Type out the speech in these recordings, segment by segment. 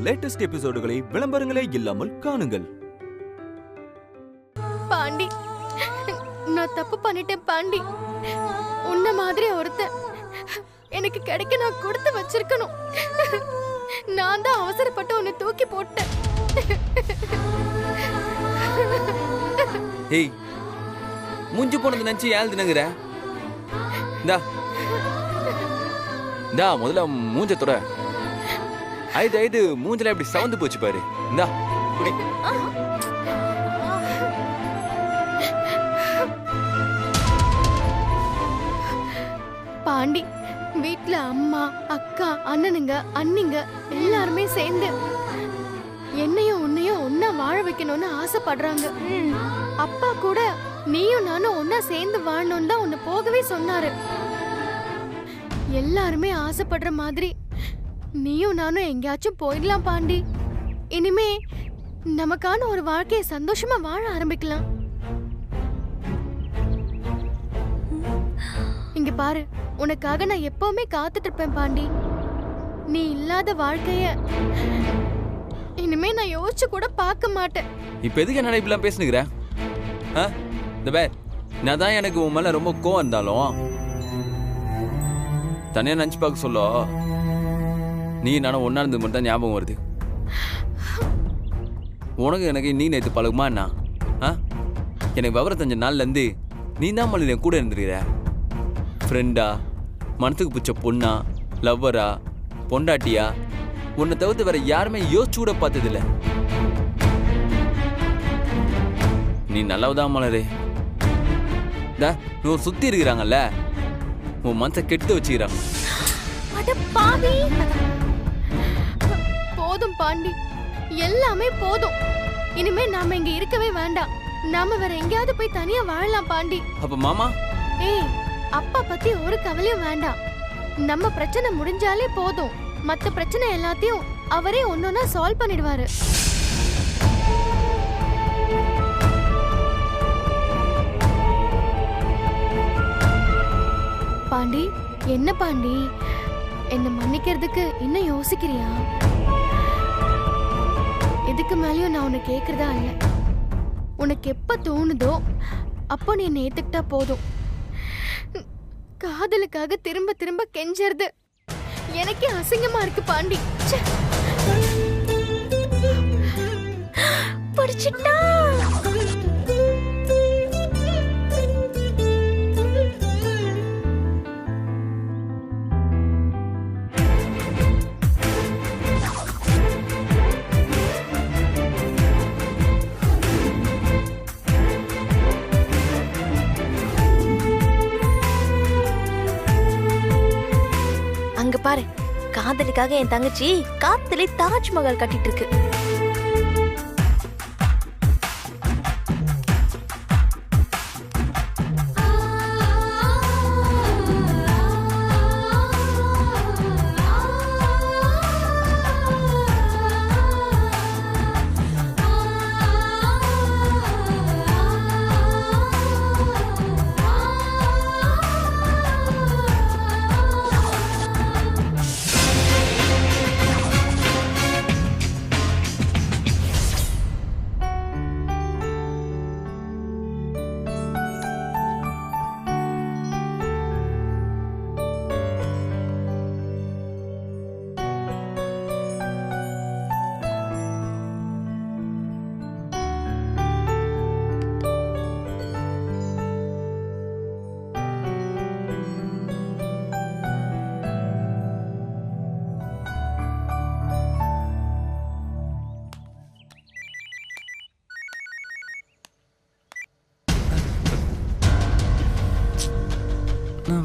Latest எபிசோடுகளை விளம்பரங்களே இல்லாமல் காணுங்கள். பாண்டி, நான் தப்பு பண்ணிட்டேன் பாண்டி. உன்ன மாதிரி ஒருத்தன் எனக்கு கிடைக்க நான் கொடுத்து வச்சிருக்கணும். நான் தான் அவசரப்பட்டு உன்னை தூக்கி போட்டேன். ஏய், மூஞ்சி போனது நினைச்சு ஏழுதுனுங்கிற. இந்தா முதல்ல மூஞ்சத்தோட ஐது மூஞ்சல எப்படி சவந்து போச்சு பாரு. இந்தா குடி. பாண்டி, வீட்ல அம்மா, அக்கா, அண்ணனுங்க, அண்ணிங்க எல்லாருமே சேர்ந்து என்னையும் உன்னையும் ஒன்னா வாழ வைக்கணும்னு ஆசைப்படுறாங்க. அப்பா கூட நீயும் நானும் ஒன்னா சேர்ந்து வாழணும்னு தான் உன்னை போகவே சொன்னாரு. எல்லாருமே ஆசைப்படுற மாதிரி நீயும் நானும் எங்கேயாச்சும் போயிடலாம் பாண்டி. இனிமே நமக்கான ஒரு வாழ்க்கையை சந்தோஷமா வாழ ஆரம்பிக்கலாம். இங்க பாரு, உனக்காக நான் எப்பவுமே காத்துட்டு இருப்பேன் பாண்டி. நீ இல்லாத வாழ்க்கைய இனிமே நான் யோசிச்சு கூட பார்க்க மாட்டேன். இப்ப எதுக்கு என்ன இப்படிலாம் பேசுனுங்கிற? இந்த பேர் நான் தான் எனக்கு உன் மேல ரொம்ப கோவம் இருந்தாலும் தனியா நினைச்சு பார்க்க சொல்ல நீ நானும் ஒன்னா இருந்தது மட்டும் தான் ஞாபகம் வருது. உனக்கு எனக்கு நீ நேற்று பழகுமா என்ன? எனக்கு விவரம் தெரிஞ்ச நாள்ல இருந்து நீ தான் மல்லி என் கூட இருந்துருக்கிற. ஃப்ரெண்டா, மனசுக்கு பிடிச்ச பொண்ணா, லவ்வரா, பொண்டாட்டியா, உன்னை தவிர்த்து வேற யாருமே யோசிச்சு கூட பார்த்ததில்ல. நீ நல்லவதான் மலரே. நீ சுத்தி இருக்கிறாங்கல்ல, உன் மனசை கெடுத்து வச்சுக்கிறாங்க. போதும் பாண்டி, எல்லாமே போதும். இனிமே நாம இங்க இருக்கவே வேண்டாம். நாம வேற எங்கேயாவது போய் தனியா வாழலாம் பாண்டி. அப்ப மாமா? ஏய், அப்பா பத்தி ஒரு கவலையும் வேண்டாம். நம்ம பிரச்சனை முடிஞ்சாலே போதும். மத்த பிரச்சனை எல்லாத்தையும் அவரே ஒன்னொன்னா சால்வ் பண்ணிடுவாரு. பாண்டி, என்ன பாண்டி, என்ன மன்னிக்கிறதுக்கு இன்னும் யோசிக்கிறியா? இதுக்கு மேலயும் நான் உன்னை கேக்குறதா இல்ல. உனக்கு எப்ப தோணுதோ அப்போ நீ என்னை ஏத்துக்கிட்டா போதும். காதலுக்காக திரும்ப திரும்ப கெஞ்சறது எனக்கே அசிங்கமா இருக்கு பாண்டி. படிச்சிட்டா பாரு, காதலுக்காக என் தங்கச்சி காத்துல தாஜ்மஹால் கட்டிட்டு இருக்கு.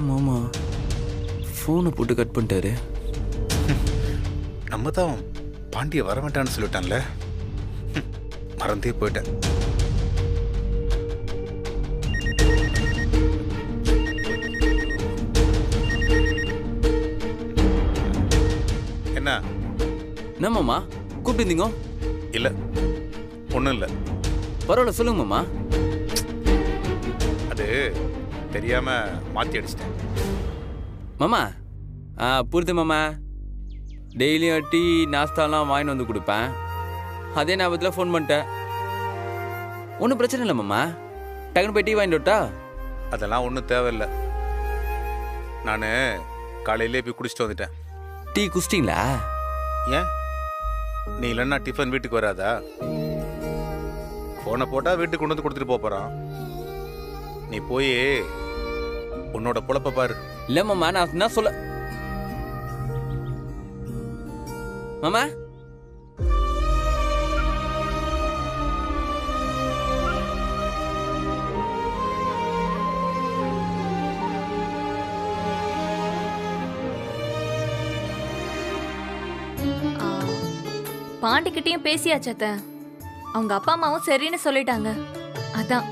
மாமா போனை போட்டு கட் பண்ணிட்டாரு. நம்ம தான் பாண்டிய வர வேண்டான்னு சொல்லிட்டான்ல, மறந்தே போயிட்டேன். என்ன மாமா கூப்பிட்டுருந்தீங்க? இல்ல, ஒண்ணும் இல்ல. பரவாயில்ல, சொல்லுங்க மாமா. அது தெரியாம மாத்தி அடிச்சிட்டேன் மாமா. புரியுது மாமா. டெய்லியும் டீ நாஸ்தாலாம் வாங்கிட்டு வந்து கொடுப்பேன். அதே ஞாபகத்தில் ஃபோன் பண்ணிட்டேன். ஒன்றும் பிரச்சனை இல்லை மாமா, டக்குன்னு போய் டீ வாங்கிட்டு விட்டா. அதெல்லாம் ஒன்றும் தேவையில்லை. நான் காலையிலே போய் குடிச்சிட்டு வந்துட்டேன். டீ குடிச்சிட்டிங்களா? ஏன் நீ இல்லைன்னா டிஃபன் வீட்டுக்கு வராதா? ஃபோனை போட்டால் வீட்டுக்கு கொண்டு வந்து கொடுத்துட்டு போகிறான். நீ போய் உன்னோட பொழப்ப பாரு. இல்லை மாமா, நான் என்ன சொல்ல மாமா. பாண்டிக்கிட்டையும் பேசியாச்சத்த. அவங்க அப்பா அம்மாவும் சரின்னு சொல்லிட்டாங்க. அதான்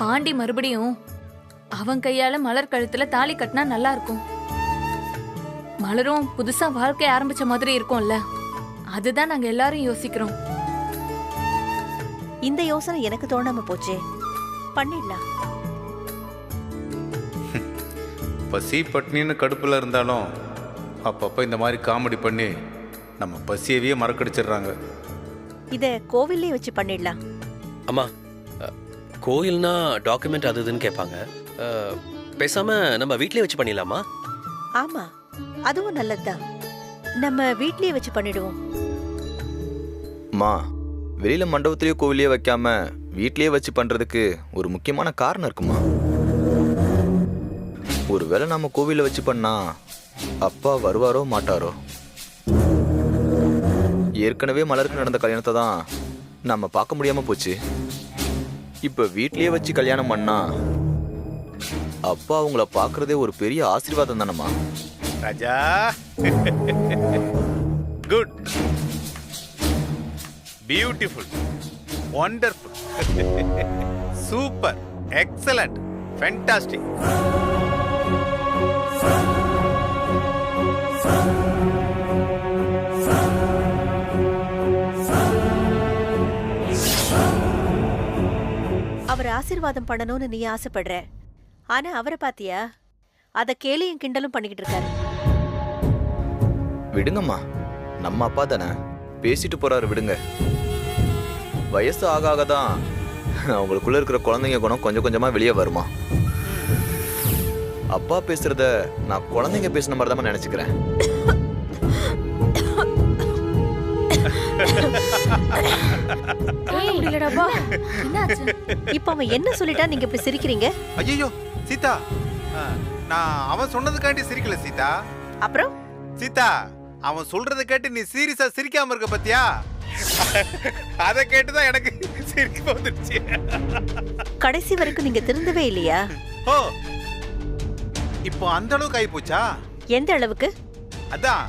பாண்டி மறுபடியும் அவன் கையால மலர் கழுத்துல தாலி கட்டினா நல்லா இருக்கும். மலரும் புதுசா வாழ்க்கை ஆரம்பிச்ச மாதிரி இருக்கும்ல, அதுதான் நாங்க எல்லாரும் யோசிக்கிறோம். இந்த யோசனை எனக்கு தோணாம போச்சே, பண்ணிடலாம். பசி பட்னின்னு கடுப்பில் இருந்தாலும் அப்பப்போ இந்த மாதிரி காமெடி பண்ணி நம்ம பசியவே மறக்கடிச்சிடுறாங்க. இத கோவில்லே வச்சு பண்ணிடலாம். அம்மா, கோயில்னா டாக்குமெண்ட் அது இதுன்னு கேட்பாங்க. பேசாம நம்ம வீட்லயே வச்சு பண்ணிடலாமா? ஆமா, அதுவும் நல்லதுதான். நம்ம வீட்லயே வச்சு பண்ணிடுவோம். மா, வெளியில மண்டபத்திலேயே கோவிலையே வைக்காம வீட்லயே வச்சு பண்றதுக்கு ஒரு முக்கியமான காரணம் இருக்குமா? ஒருவேளை நம்ம கோவில வச்சு பண்ணா அப்பா வருவாரோ மாட்டாரோ? ஏற்கனவே மலருக்கு நடந்த கல்யாணத்தை தான் நம்ம பார்க்க முடியாம போச்சு. இப்ப வீட்லயே வச்சு கல்யாணம் பண்ணா அப்பா அவங்கள பார்க்கறதே ஒரு பெரிய ஆசீர்வாதம் தானம்மா. Raja, good, beautiful, wonderful, super, excellent, fantastic. அவர் ஆசீர்வாதம் பண்ணணும்னு நீ ஆசைப்படுற, ஆனா அவரை பாத்தியா? அத கேலியும் கிண்டலும் பண்ணிக்கிட்டு இருக்காரு. விடுங்கம்மா, நம்ம அப்பா தானே, பேசிட்டு போறாரு, விடுங்க. வயசு ஆக ஆக தான் அவங்களுக்குள்ள இருக்கிற குழந்தைங்க குணம் கொஞ்சம் கொஞ்சமா வெளியே வருமா. அப்பா பேசுறத நான் குழந்தைங்க பேசுன மாதிரி தான் நினைச்சுக்கிறேன். இப்ப அவன் என்ன சொல்லிட்டா நீங்க இப்படி சிரிக்கிறீங்க? ஐயோ சீதா, நான் அவன் சொன்னதுக்காண்டி சிரிக்கல சீதா. அப்புறம் சீதா, அவன் சொல்றதை கேட்டு நீ சீரியஸா சிரிக்காம இருக்க பத்தியா? அத கேட்டுதான் எனக்கு சிரிக்க வந்துருச்சு. கடைசி வரைக்கும் நீங்க திருந்தவே இல்லையா? ஓ, இப்போ அந்த அளவுக்கு ஆகி போச்சா? எந்த அளவுக்கு? அதான்,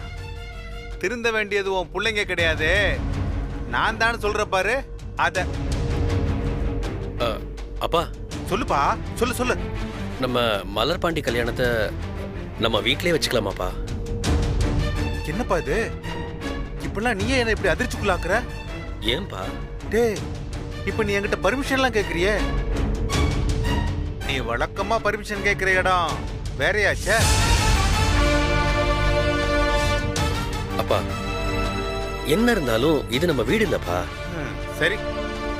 திருந்த வேண்டியது உன் பிள்ளைங்க கிடையாது, நான் தான் சொல்ற பாரு. அத அப்பா சொல்லுப்பா, சொல்லு சொல்லு. நம்ம மலர் பாண்டி கல்யாணத்தை நம்ம வீட்லயே வச்சுக்கலாமாப்பா? என்னப்பா இது, இப்பெல்லாம் நீயே என்ன இப்படி அதிர்ச்சிக்குள்ளாக்குற? ஏன்பா? டேய், இப்ப நீ என்கிட்ட பர்மிஷன்லாம் கேக்குறியே? நீ வழக்கமா பர்மிஷன் கேக்குற இடம் வேறையாச்சே. அப்பா, என்ன இருந்தாலும் இது நம்ம வீடு இல்லப்பா. சரி,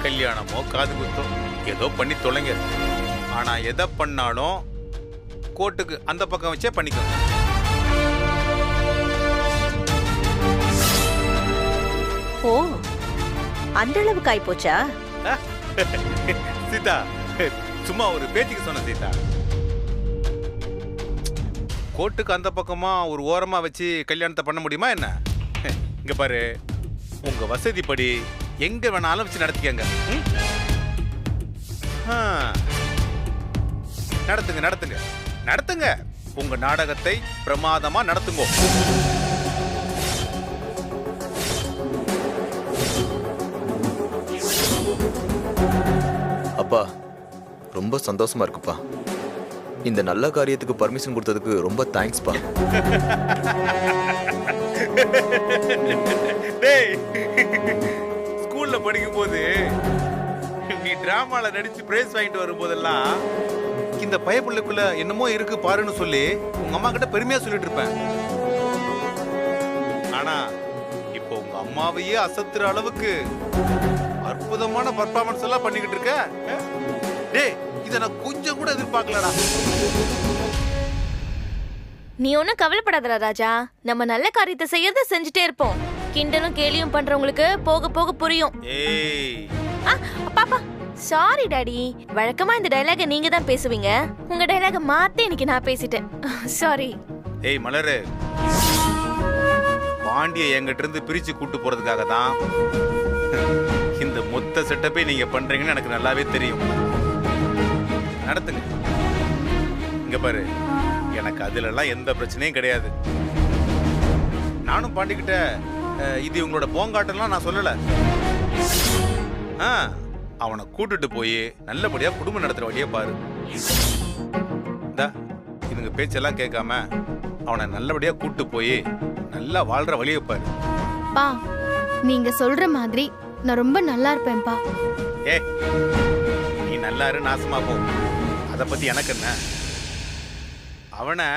கல்யாணமோ காது குத்தோ ஏதோ பண்ணி தொலைங்க. ஆனா எதை பண்ணாலும் கோர்ட்டுக்கு அந்த பக்கம் வச்சே பண்ணிக்கோங்க. ஓ, அந்த அளவுக்கு ஆயி போச்சா? சீதா, சும்மா ஒரு பேச்சுக்கு சொன்ன சீதா. கோர்ட்டுக்கு அந்த பக்கமா ஒரு ஓரமா வச்சு கல்யாணத்தை பண்ண முடியுமா என்ன? இங்க பாரு, உங்க வசதிப்படி எங்க வேணாலும் வச்சு நடத்திக்கங்க. நடத்துங்க நடத்துங்க நடத்துங்க, உங்க நாடகத்தை பிரமாதமா நடத்துங்க. அப்பா, ரொம்ப சந்தோஷமா இருக்குப்பா. இந்த நல்ல காரியத்துக்கு பர்மிஷன் கொடுத்ததுக்கு ரொம்ப தேங்க்ஸ்ப்பா. டேய், ஸ்கூல்ல படிக்கும் போது நீ டிராமால நடிச்சு பிரைஸ் வாங்கிட்டு வரும் போதெல்லாம் இந்த பயப்புள்ளைக்குள்ள என்னமோ இருக்கு பாருன்னு சொல்லி உங்க அம்மா கிட்ட பெருமையா சொல்லிட்டு இருப்பேன். ஆனா இப்போ உங்க அம்மாவையே அசத்துற அளவுக்கு அற்புதமான பர்ஃபார்மன்ஸ் எல்லாம் பண்ணிக்கிட்டு இருக்க. டேய், இத நான் கொஞ்சம் கூட எதிர்பார்க்கலடா. நீ ஒன்னும் கவலைப்படாதடா ராஜா, நம்ம நல்ல காரியத்தை செய்யறத செஞ்சுட்டே இருப்போம். கிண்டலும் கேலியும் பண்றவங்களுக்கு போக போக புரியும். ஏய், பாப்பா சாரி டாடி, வழக்கமா இந்த டயலாக நீங்க தான் பேசுவீங்க. உங்க டயலாக மாத்தி இன்னைக்கு நான் பேசிட்டேன். சாரி. ஏய் மலரு, பாண்டிய என்கிட்ட இருந்து பிரிச்சு கூட்டு போறதுக்காக தான் இந்த மொத்த செட்டப்பை நீங்க பண்றீங்கன்னு எனக்கு நல்லாவே தெரியும். நடத்துங்க. இங்க பாரு, எனக்கு அதுல எல்லாம் எந்த பிரச்சனையும் கிடையாது. நானும் பாண்டிக்கிட்ட இது இவங்களோட போங்காட்டெல்லாம் நான் சொல்லல. அவனை கூட்டிட்டு போய் நல்லபடியா குடும்பம் நடத்துற வழியே பாரு. இதுங்க பேச்செல்லாம் கேட்காம அவனை நல்லபடியா கூட்டு போய் நல்லா வாழ்ற வழியை பாரு. பா, நீங்க சொல்ற மாதிரி நான் ரொம்ப நல்லா இருப்பேன்பா. ஏ, நீ நல்லா இரு, நாசமா போ, அத பத்தி எனக்கு என்ன? அவனை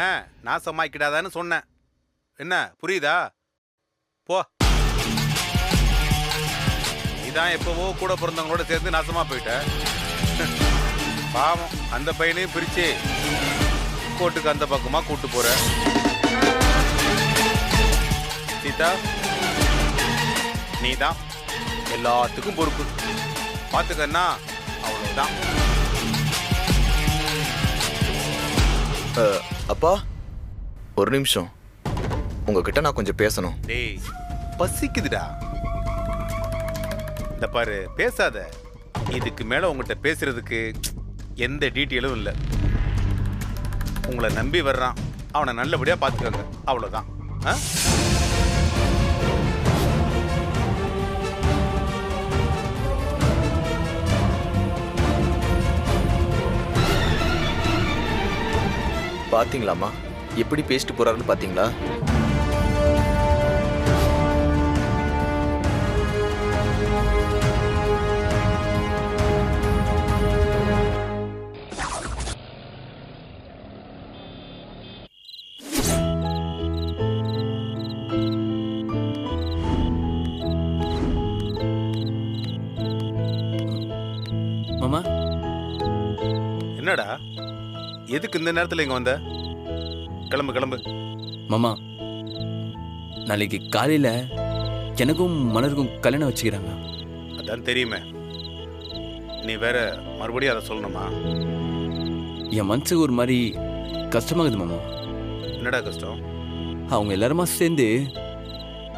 நாசமாக்கிடாதான்னு சொன்னேன். என்ன புரியுதா? போ. நீதான் எப்பவோ கூட பிறந்தவங்களோட சேர்ந்து நாசமா போயிட்ட. பாவம், அந்த பையனையும் பிரிச்சு கோட்டுக்கு அந்த பக்கமா கூட்டு போற. சீதா, நீதான் எல்லாத்துக்கும் பொறுப்பு. பாத்துக்கன்னா அவ்வளவுதான். அப்பா, ஒரு நிமிஷம், உங்ககிட்ட நான் கொஞ்சம் பேசணும். டேய், பசிக்குதுடா. இந்த பாரு, பேசாத. இதுக்கு மேல உங்ககிட்ட பேசுறதுக்கு எந்த டீட்டெயிலும் இல்லை. உங்களை நம்பி வர்றான், அவனை நல்லபடியா பாத்துக்கோங்க, அவ்வளவுதான். பாத்தீங்களாமா எப்படி பேசிட்டு போறாருன்னு? பாத்தீங்களா? மாமா, என்னடா, எதுக்கு இந்த நேரத்துல இங்க வந்த? கிளம்பு கிளம்பு. மாமா, நாளைக்கு காலையில எனக்கும் மலருக்கும் கல்யாணம் வச்சுக்கிறாங்க. அதான் தெரியுமே, நீ வேற மறுபடியும் அதை சொல்லணுமா? என் மனசுக்கு ஒரு மாதிரி கஷ்டமாகுது மாமா. என்னடா கஷ்டம்? அவங்க எல்லாருமா சேர்ந்து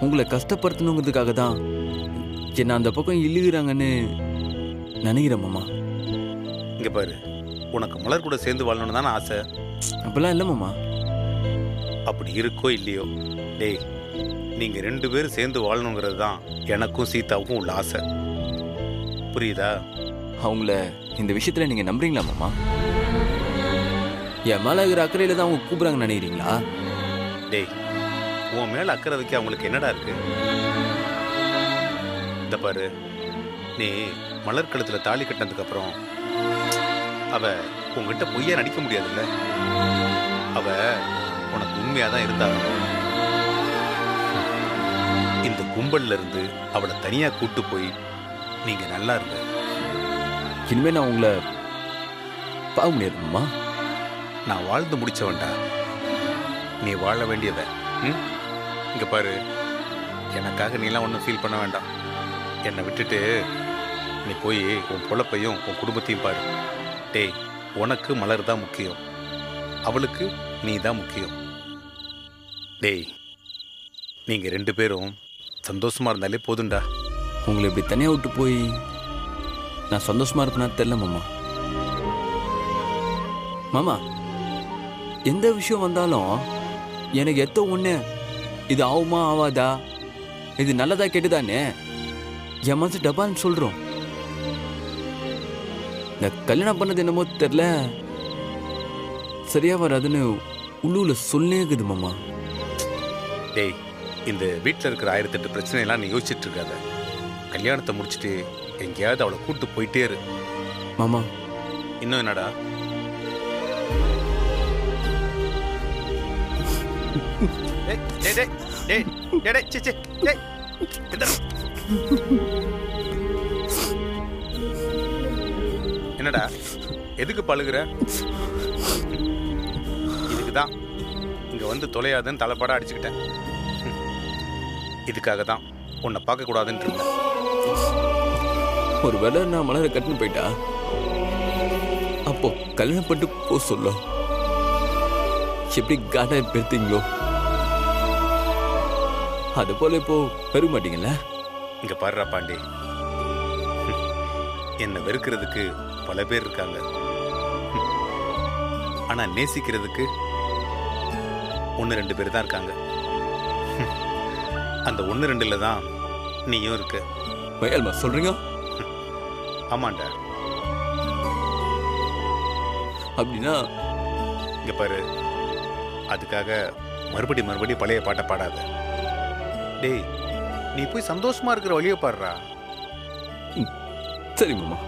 உங்களை கஷ்டப்படுத்தணுங்கிறதுக்காக தான் என்ன அந்த பக்கம் இழுகிறாங்கன்னு நினைக்கிறேன் மாமா. இங்க பாரு, உனக்கு மலர் கூட சேர்ந்து வாழணும்னு தானே ஆசை. அப்பெல்லாம் இல்லை மாமா. அப்படி இருக்கோ இல்லையோ, டேய், நீங்க 2 பேரும் சேர்ந்து வாழணுங்கிறது தான் எனக்கும் சீதாவுக்கும் உள்ள ஆசை. புரியுதா? அவங்கள இந்த விஷயத்துல நீங்க நம்புறீங்களா மாமா? என் மேல இருக்கிற அக்கறையில தான் அவங்க கூப்பிடுறாங்கன்னு நினைக்கிறீங்களா? டேய், உன் மேல அக்கறை வைக்க அவங்களுக்கு என்னடா இருக்கு? இந்த பாரு, நீ மலர் கழுத்துல தாலி கட்டினதுக்கு அப்புறம் அவ உங்ககிட்ட பொய்யா நடிக்க முடியாதுல்ல. அவ உனக்கு உண்மையாதான் இருந்தாங்க. இந்த கும்பல்ல இருந்து அவளை தனியா கூட்டு போய் நீங்க நல்லா இருங்க. இனிமே நான் உங்களை பார்க்க முடியாதுமா. நான் வாழ்ந்து முடிச்சவன்டா, நீ வாழ வேண்டியவ. இங்க பாரு, எனக்காக நீலாம் ஒன்றும் ஃபீல் பண்ண வேண்டாம். என்னை விட்டுட்டு நீ போய் உன் பொழப்பையும் உன் குடும்பத்தையும் பாரு. டேய், உனக்கு மலர் தான் முக்கியம், அவளுக்கு நீ தான் முக்கியம். டேய், நீங்க 2 பேரும் சந்தோஷமா இருந்தாலே போதும்டா. உங்களை இப்படி தனியாக விட்டு போய் நான் சந்தோஷமா இருப்பேனா தெரியல மாமா. மாமா, எந்த விஷயம் வந்தாலும் எனக்கு எத்த ஒன்று இது ஆகுமா ஆவாதா, இது நல்லதா கெட்டுதானே என் மனசு டபான்னு சொல்கிறோம். இந்த கல்யாணம் பண்ணது என்னமோ தெரில, சரியா வராதுன்னு உள்ளூர்ல சொல்லே இருக்குது மாமா. டேய், இந்த வீட்டில் இருக்கிற 1008 பிரச்சனையெல்லாம் நீ யோசிச்சுட்டு இருக்காத. கல்யாணத்தை முடிச்சுட்டு எங்கேயாவது அவளை கூட்டு போயிட்டே இரு மாமா. இன்னும் என்னடா? டேய், டேய், டேய், டேய். டேய் சே சே டேய் என்னடா எதுக்கு பழுகுற? இதுக்கு தான் இங்க வந்து தொலையாதுன்னு தலைப்பாட அடிச்சுக்கிட்டேன். இதுக்காக தான் உன்னை பார்க்க கூடாதுன்னு இருந்தேன். ஒரு வேளை நான் மலரை கட்டுன்னு போயிட்டா அப்போ கல்யாணம் பண்ணிட்டு போ சொல்ல எப்படி காட்டா பெருத்தீங்களோ அது போல இப்போ பெருக மாட்டீங்கல்ல? இங்க பாருடா பாண்டி, என்னை வெறுக்கிறதுக்கு பல பேர் இருக்காங்க. ஆனா நேசிக்கிறதுக்கு 1-2 பேர் தான் இருக்காங்க. அந்த 1-2ல தான் நீயும் இருக்க. மயால்மா சொல்றீங்க? ஆமாண்டா. அப்படின்னா இங்க பாரு, அதுக்காக மறுபடி பழைய பாட்டை பாடாத. டேய், நீ போய் சந்தோஷமா இருக்கிற வழியை பாடுறா. சரி மாமா.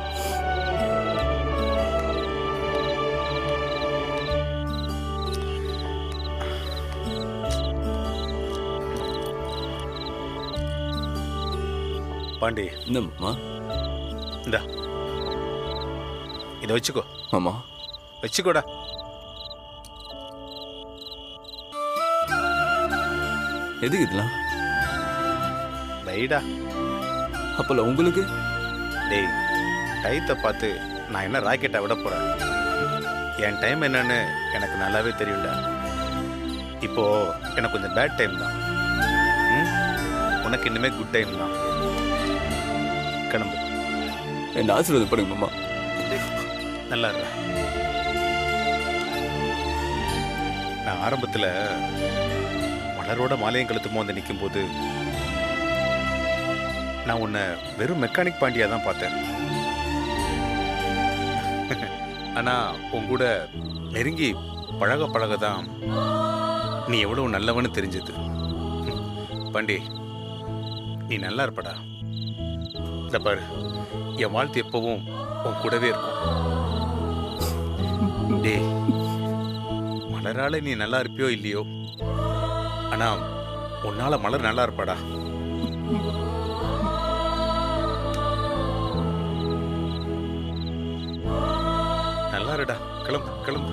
பாண்டி, என்ன மாமா? இந்தா இதை வச்சுக்கோ. மாமா வச்சுக்கோடா. எதுக்கு இதெல்லாம்? வைடா. அப்பல உங்களுக்கு? டேய், டைத்தை பார்த்து நான் என்ன ராக்கெட்டை விட போறேன்? என் டைம் என்னன்னு எனக்கு நல்லாவே தெரியும்டா. இப்போ எனக்கு கொஞ்சம் பேட் டைம் தான். உனக்கு இன்னுமே குட் டைம் தான். கிளம்பு. என்ன ஆசீர்வாதம் பண்ணுங்க மாமா. நல்லா இருக்க. நான் ஆரம்பத்தில் மலரோட மாலையும் கழுத்துமோ வந்து நிற்கும் போது நான் உன்னை வெறும் மெக்கானிக் பாண்டியா தான் பார்த்தேன். ஆனா உன் கூட நெருங்கி பழக தான் நீ எவ்வளவு நல்லவன்னு தெரிஞ்சது. பாண்டி, நீ நல்லா இருப்படா. இந்த பாரு, என் வாழ்த்து எப்பவும் உன் கூடவே இருக்கும். டேய், மலரால நீ நல்லா இருப்பியோ இல்லையோ, ஆனா உன்னால மலர் நல்லா இருப்பாடா. நல்லா இருடா. கிளம்பு கிளம்பு.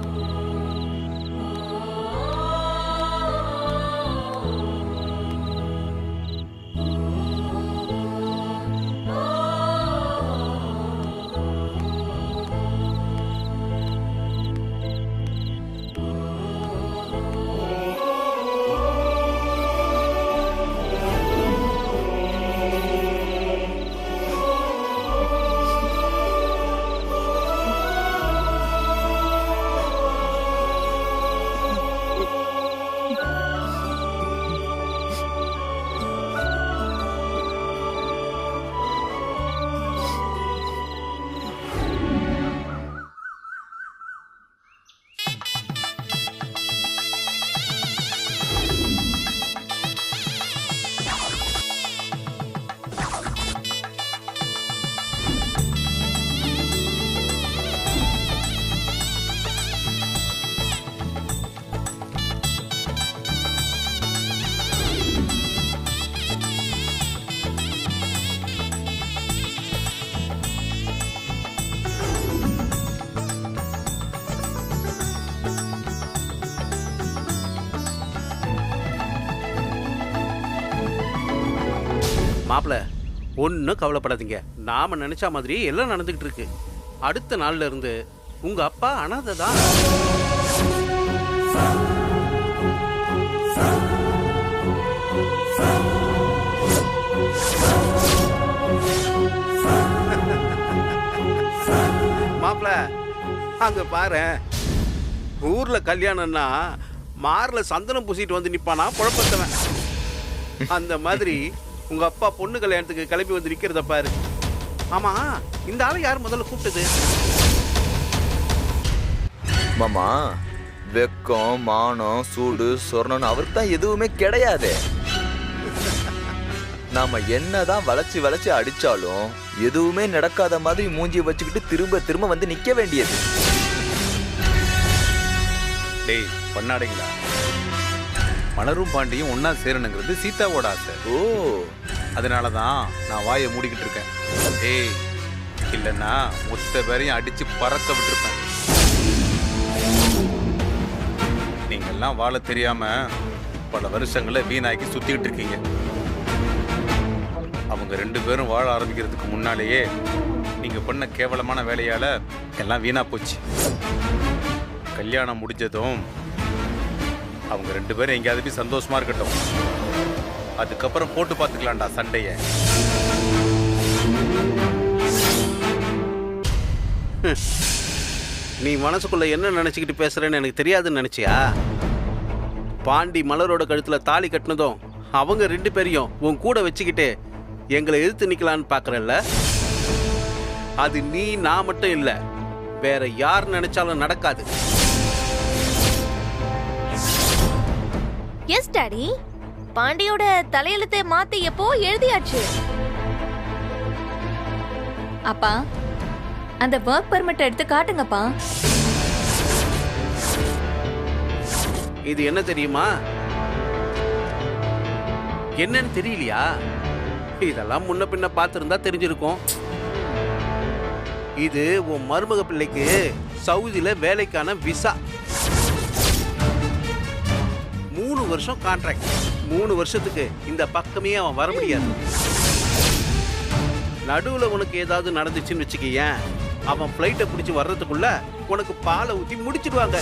மாப்பிள்ள, ஒன்றும் கவலைப்படாதீங்க. நாம நினைச்ச மாதிரி எல்லாம் நடந்துகிட்டு இருக்கு. அடுத்த நாள்ல இருந்து உங்க அப்பா அனாதை தான். மாப்பிள்ள, அங்க பாரு, ஊர்ல கல்யாணம்னா மார்ல சந்தனம் பூசிட்டு வந்து நிப்பானா குழப்பத்தவன். அந்த மாதிரி உங்க அப்பா பொண்ணு கல்யாணத்துக்கு கிளம்பி வந்து நிக்கிறத பாரு. ஆமா, இந்த ஆளை யார் முதல்ல கூப்பிட்டது? மாமா, வெக்கம், மானம், சூடு, சொர்ணம் அவருக்கு தான் எதுவுமே கிடையாது. நாம என்னதான் வளைச்சு அடிச்சாலும் எதுவுமே நடக்காத மாதிரி மூஞ்சி வச்சுக்கிட்டு திரும்ப வந்து நிக்க வேண்டியது. டேய் பண்ணாடிங்களா, மலரும் பாண்டியும் ஒண்ணா சேரணுங்கிறது சீதாவோட ஆசை. ஓ, அதனால தான் நான் வாயை மூடிக்கிட்டு இருக்கேன். ஏய், இல்லைன்னா மொத்த பேரையும் அடிச்சு பறக்க விட்டுருப்பேன். நீங்கெல்லாம் வாழ தெரியாம பல வருஷங்களை வீணாக்கி சுத்திக்கிட்டு இருக்கீங்க. அவங்க 2 பேரும் வாழ ஆரம்பிக்கிறதுக்கு முன்னாலேயே நீங்க பண்ண கேவலமான வேலையால எல்லாம் வீணா போச்சு. கல்யாணம் முடிஞ்சதும் அவங்க 2 பேரும் எங்கேயாவது போய் சந்தோஷமா இருக்கட்டும். அதுக்கப்புறம் போட்டு பார்த்துக்கலாம்டா சண்டைய. நீ மனசுக்குள்ள என்ன நினைச்சுக்கிட்டு பேசுறேன்னு எனக்கு தெரியாதுன்னு நினைச்சியா? பாண்டி மலரோட கழுத்துல தாலி கட்டினதும் அவங்க 2 பேரையும் உன் கூட வச்சுக்கிட்டு எங்களை எதிர்த்து நிக்கலான்னு பாக்குறல்ல? அது நீ நான் மட்டும் இல்ல, வேற யார் நினைச்சாலும் நடக்காது. எஸ் டாடி, பாண்டியோட தலையெழுத்தை மாத்தி எப்போ எழுதியாச்சு. அப்பா, அந்த ஒர்க் பெர்மிட் எடுத்து காட்டுங்கப்பா. இது என்ன தெரியுமா? என்னன்னு தெரியலையா? இதெல்லாம் முன்ன பின்ன பார்த்திருந்தா தெரிஞ்சிருக்கும். இது உன் மருமக பிள்ளைக்கு சவுதியில வேலைக்கான விசா. 3 வருஷம் கான்ட்ராக்ட். 3 வருஷத்துக்கு இந்த பக்கமே அவன் வர முடியாது. நடுவுல உனக்கு ஏதாவது நடந்துச்சுன்னு வச்சுக்கேன், அவன் பிளைட்டை பிடிச்சி வர்றதுக்குள்ள உனக்கு பாலை ஊத்தி முடிச்சிடுவாங்க.